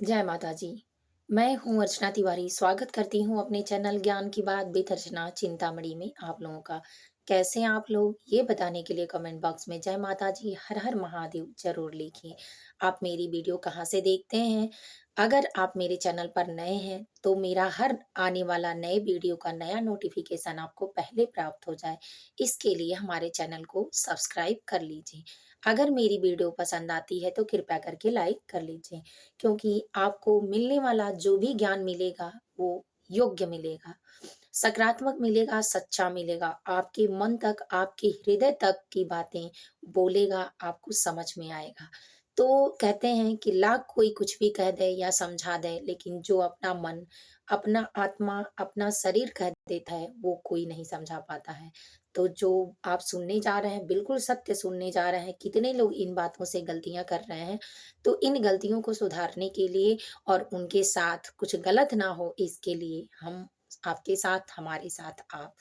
जय माता जी। मैं हूँ अर्चना तिवारी, स्वागत करती हूँ अपने चैनल ज्ञान की बात विद अर्चना चिंतामणि में आप लोगों का। कैसे हैं आप लोग? ये बताने के लिए कमेंट बॉक्स में जय माता जी, हर हर महादेव ज़रूर लिखिए। आप मेरी वीडियो कहाँ से देखते हैं? अगर आप मेरे चैनल पर नए हैं, तो मेरा हर आने वाला नए वीडियो का नया नोटिफ़िकेशन आपको पहले प्राप्त हो जाए, इसके लिए हमारे चैनल को सब्सक्राइब कर लीजिए। अगर मेरी वीडियो पसंद आती है, तो कृपया करके लाइक कर लीजिए। क्योंकि आपको मिलने वाला जो भी ज्ञान मिलेगा वो योग्य मिलेगा, सकारात्मक मिलेगा, सच्चा मिलेगा, आपके मन तक, आपके हृदय तक की बातें बोलेगा, आपको समझ में आएगा। तो कहते हैं कि लाख कोई कुछ भी कह दे या समझा दे, लेकिन जो अपना मन, अपना आत्मा, अपना शरीर कह देता है, वो कोई नहीं समझा पाता है। तो जो आप सुनने जा रहे हैं, बिल्कुल सत्य सुनने जा रहे हैं। कितने लोग इन बातों से गलतियाँ कर रहे हैं, तो इन गलतियों को सुधारने के लिए और उनके साथ कुछ गलत ना हो इसके लिए हम आपके साथ, हमारे साथ आप।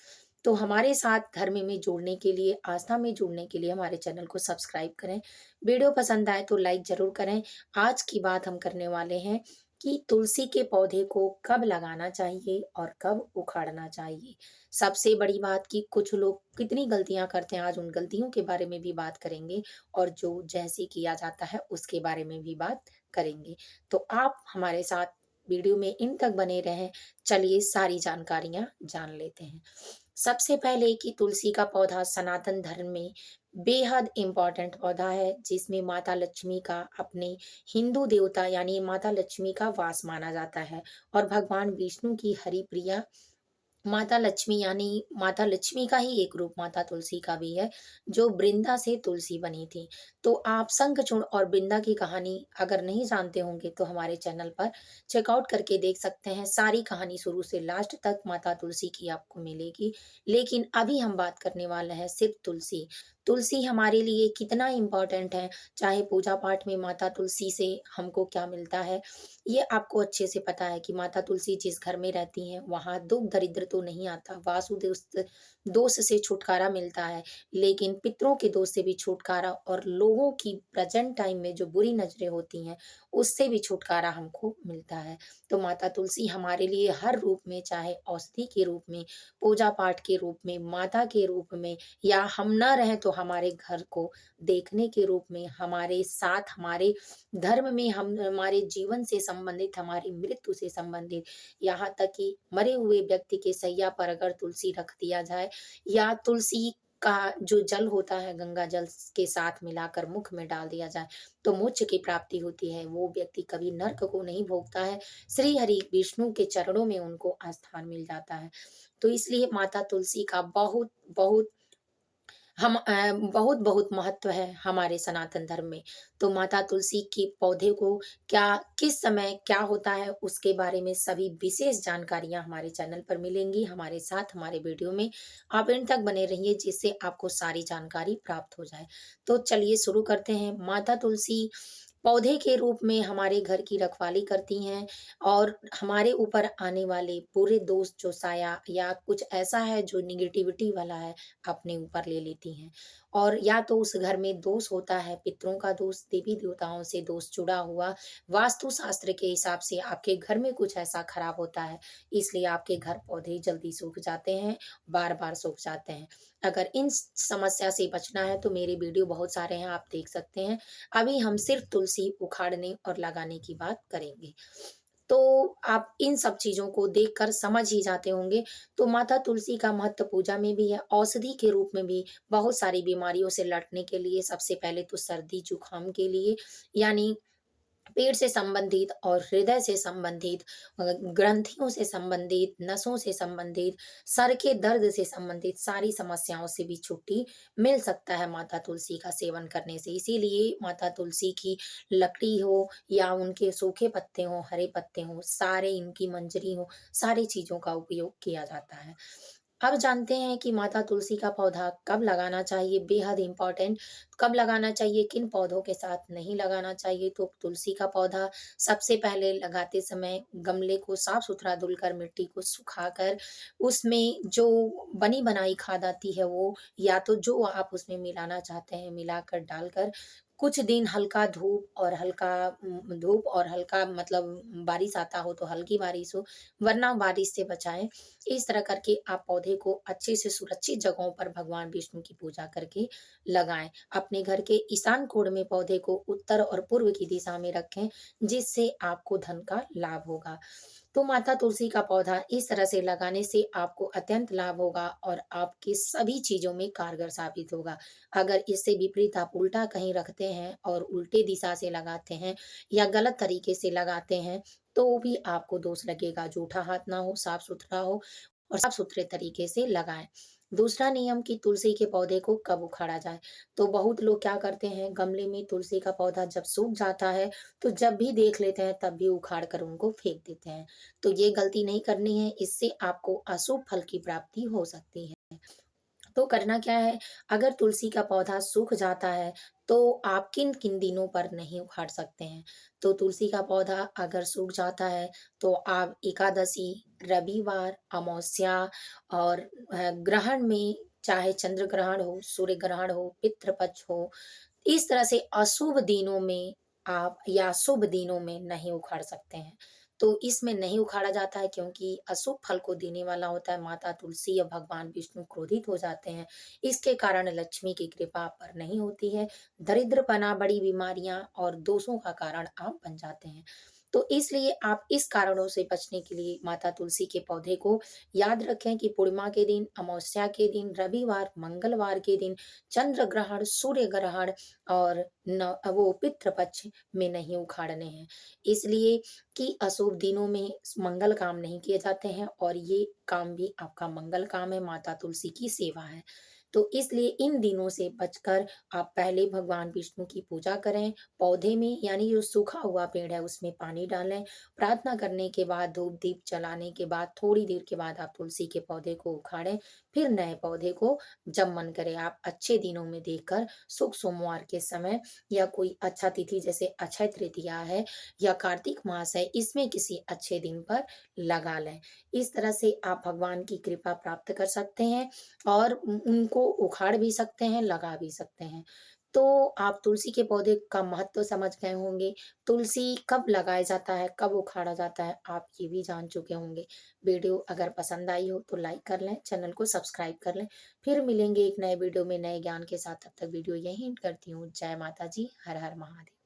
तो हमारे साथ धर्म में जुड़ने के लिए, आस्था में जुड़ने के लिए हमारे चैनल को सब्सक्राइब करें। वीडियो पसंद आए तो लाइक ज़रूर करें। आज की बात हम करने वाले हैं कि तुलसी के पौधे को कब लगाना चाहिए और कब उखाड़ना चाहिए। सबसे बड़ी बात कि कुछ लोग कितनी गलतियाँ करते हैं, आज उन गलतियों के बारे में भी बात करेंगे और जो जैसे किया जाता है उसके बारे में भी बात करेंगे। तो आप हमारे साथ वीडियो में इन तक बने रहें। चलिए सारी जानकारियाँ जान लेते हैं। सबसे पहले कि तुलसी का पौधा सनातन धर्म में बेहद इम्पोर्टेंट पौधा है, जिसमें माता लक्ष्मी का, अपने हिंदू देवता यानी माता लक्ष्मी का वास माना जाता है और भगवान विष्णु की हरिप्रिया माता लक्ष्मी यानी माता लक्ष्मी का ही एक रूप माता तुलसी का भी है, जो वृंदा से तुलसी बनी थी। तो आप शंखचूर्ण और वृंदा की कहानी अगर नहीं जानते होंगे, तो हमारे चैनल पर चेकआउट करके देख सकते हैं। सारी कहानी शुरू से लास्ट तक माता तुलसी की आपको मिलेगी। लेकिन अभी हम बात करने वाले हैं सिर्फ तुलसी। तुलसी हमारे लिए कितना इम्पोर्टेंट है, चाहे पूजा पाठ में माता तुलसी से हमको क्या मिलता है, ये आपको अच्छे से पता है कि माता तुलसी जिस घर में रहती हैं, वहाँ दुःख दरिद्र तो नहीं आता, वासुदेव दोष से छुटकारा मिलता है, लेकिन पितरों के दोष से भी छुटकारा और लोगों की प्रेजेंट टाइम में जो बुरी नज़रें होती हैं, उससे भी छुटकारा हमको मिलता है। तो माता तुलसी हमारे लिए हर रूप में, चाहे औषधि के रूप में, पूजा-पाठ के रूप में, माता के रूप में या हम ना रहें तो हमारे घर को देखने के रूप में, हमारे साथ, हमारे धर्म में, हम हमारे जीवन से संबंधित, हमारी मृत्यु से संबंधित, यहाँ तक कि मरे हुए व्यक्ति के शैया पर अगर तुलसी रख दिया जाए या तुलसी का जो जल होता है गंगा जल के साथ मिलाकर मुख में डाल दिया जाए, तो मोक्ष की प्राप्ति होती है। वो व्यक्ति कभी नर्क को नहीं भोगता है। श्री हरि विष्णु के चरणों में उनको स्थान मिल जाता है। तो इसलिए माता तुलसी का बहुत बहुत बहुत-बहुत महत्व है हमारे सनातन धर्म में। तो माता तुलसी के पौधे को क्या, किस समय क्या होता है, उसके बारे में सभी विशेष जानकारियाँ हमारे चैनल पर मिलेंगी। हमारे साथ हमारे वीडियो में आप एंड तक बने रहिए, जिससे आपको सारी जानकारी प्राप्त हो जाए। तो चलिए शुरू करते हैं। माता तुलसी पौधे के रूप में हमारे घर की रखवाली करती हैं और हमारे ऊपर आने वाले बुरे दोष जो साया या कुछ ऐसा है जो नेगेटिविटी वाला है, अपने ऊपर ले लेती हैं। और या तो उस घर में दोष होता है, पितरों का दोष, देवी-देवताओं से दोष जुड़ा हुआ, वास्तु शास्त्र के हिसाब से आपके घर में कुछ ऐसा खराब होता है, इसलिए आपके घर पौधे जल्दी सूख जाते हैं, बार-बार सूख जाते हैं। अगर इन समस्या से बचना है तो मेरे वीडियो बहुत सारे हैं, आप देख सकते हैं। अभी हम सिर्फ तुलसी उखाड़ने और लगाने की बात करेंगे। तो आप इन सब चीज़ों को देखकर समझ ही जाते होंगे। तो माता तुलसी का महत्व पूजा में भी है, औषधि के रूप में भी, बहुत सारी बीमारियों से लड़ने के लिए, सबसे पहले तो सर्दी-जुकाम के लिए, यानी पेट से संबंधित और हृदय से संबंधित, ग्रंथियों से संबंधित, नसों से संबंधित, सर के दर्द से संबंधित सारी समस्याओं से भी छुट्टी मिल सकता है माता तुलसी का सेवन करने से। इसीलिए माता तुलसी की लकड़ी हो या उनके सूखे पत्ते हों, हरे पत्ते हों, सारे, इनकी मंजरी हो, सारी चीज़ों का उपयोग किया जाता है। अब जानते हैं कि माता तुलसी का पौधा कब लगाना चाहिए, बेहद इम्पोर्टेंट। कब लगाना चाहिए, किन पौधों के साथ नहीं लगाना चाहिए। तो तुलसी का पौधा सबसे पहले लगाते समय गमले को साफ-सुथरा धुलकर, मिट्टी को सुखाकर, उसमें जो बनी-बनाई खाद आती है वो, या तो जो आप उसमें मिलाना चाहते हैं मिलाकर डालकर कुछ दिन हल्का धूप और हल्का मतलब बारिश आता हो तो हल्की बारिश हो, वरना बारिश से बचाएँ। इस तरह करके आप पौधे को अच्छे से सुरक्षित जगहों पर भगवान विष्णु की पूजा करके लगाएँ। अपने घर के ईशान कोण में पौधे को उत्तर और पूर्व की दिशा में रखें, जिससे आपको धन का लाभ होगा। तो माता तुलसी का पौधा इस तरह से लगाने से आपको अत्यंत लाभ होगा और आपकी सभी चीज़ों में कारगर साबित होगा। अगर इससे विपरीत आप उल्टा कहीं रखते हैं और उल्टे दिशा से लगाते हैं या गलत तरीके से लगाते हैं, तो भी आपको दोष लगेगा। जूठा हाथ ना हो, साफ-सुथरा हो और साफ-सुथरे तरीके से लगाएँ। दूसरा नियम कि तुलसी के पौधे को कब उखाड़ा जाए, तो बहुत लोग क्या करते हैं, गमले में तुलसी का पौधा जब सूख जाता है, तो जब भी देख लेते हैं, तब भी उखाड़ कर उनको फेंक देते हैं। तो ये गलती नहीं करनी है, इससे आपको अशुभ फल की प्राप्ति हो सकती है। तो करना क्या है, अगर तुलसी का पौधा सूख जाता है, तो आप किन-किन दिनों पर नहीं उखाड़ सकते हैं। तो तुलसी का पौधा अगर सूख जाता है, तो आप एकादशी, रविवार, अमावस्या और ग्रहण में चाहे चंद्र ग्रहण हो, सूर्य ग्रहण हो, पितृ पक्ष हो, इस तरह से अशुभ दिनों में आप या शुभ दिनों में नहीं उखाड़ सकते हैं। तो इसमें नहीं उखाड़ा जाता है क्योंकि अशुभ फल को देने वाला होता है माता तुलसी या भगवान विष्णु क्रोधित हो जाते हैं। इसके कारण लक्ष्मी की कृपा आप पर नहीं होती है। दरिद्रपना, बड़ी बीमारियाँ और दोषों का कारण आप बन जाते हैं। तो इसलिए आप इस कारणों से बचने के लिए माता तुलसी के पौधे को याद रखें कि पूर्णिमा के दिन, अमावस्या के दिन, रविवार, मंगलवार के दिन, चंद्र ग्रहण, सूर्य ग्रहण और न वो पितृ पक्ष में नहीं उखाड़ने हैं। इसलिए कि अशुभ दिनों में मंगल काम नहीं किए जाते हैं और ये काम भी आपका मंगल काम है, माता तुलसी की सेवा है। तो इसलिए इन दिनों से बचकर आप पहले भगवान विष्णु की पूजा करें, पौधे में यानी जो सूखा हुआ पेड़ है उसमें पानी डालें, प्रार्थना करने के बाद धूप-दीप जलाने के बाद थोड़ी देर के बाद आप तुलसी के पौधे को उखाड़ें, फिर नए पौधे को जब मन करे आप अच्छे दिनों में देखकर शुभ सोमवार के समय या कोई अच्छा तिथि जैसे अक्षय तृतीया है या कार्तिक मास है, इसमें किसी अच्छे दिन पर लगा लें। इस तरह से आप भगवान की कृपा प्राप्त कर सकते हैं और उनको उखाड़ भी सकते हैं, लगा भी सकते हैं। तो आप तुलसी के पौधे का महत्व समझ गए होंगे। तुलसी कब लगाया जाता है, कब उखाड़ा जाता है, आप ये भी जान चुके होंगे। वीडियो अगर पसंद आई हो तो लाइक कर लें, चैनल को सब्सक्राइब कर लें। फिर मिलेंगे एक नए वीडियो में नए ज्ञान के साथ, तब तक वीडियो यहीं एंड करती हूँ। जय माता जी, हर हर महादेव।